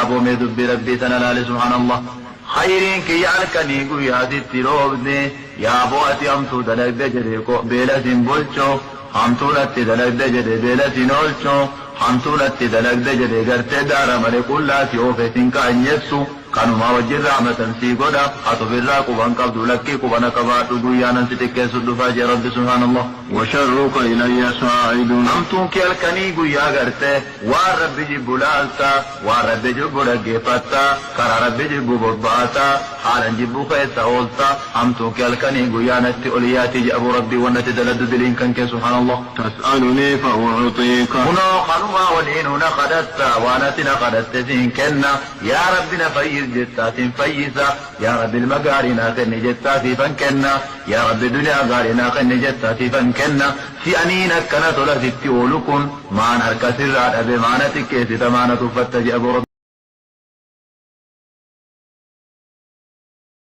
أبو ميدب بربي تنالالي سبحان الله خيرين كي يالكني قيادي تلوبني يا أبو أتي أمتو دلق دجريكو بيلة بولشو همتو لتي دلق دجري بيلة نولشو همتو لتي دلق دجري قرتي دارا ملي قلاتي أوفتين كأن يبسو كانوا ما وجه رحمة سيقودا أطف الراق وانقبض لكي قبنا كبات قيانا ستكي سدفا يا رب سبحان الله وشرك إلي صاعد همتون كي الكني قيا قرتي وارب جيب لالتا وارب جيب لقفتا كرا رب جيب بباتا حالا جيب خيسا أولتا همتون كي الكني قيا نتي أولياتي أبو ربي ونتي دلد دلين كنك سبحان الله تسألني فأعطيك هنا خنما ولين نقدتا وانتي نقدت زين كنا يا ربنا فيز جتات فيسا يا رب المقارنا خن جتات فانكنا يا رب الدنيا قارنا خن جتات فانكنا في أنينك كانت لذي تولكن ما نركز الرعب بمعنى تكيس تمانة فتج أبو رب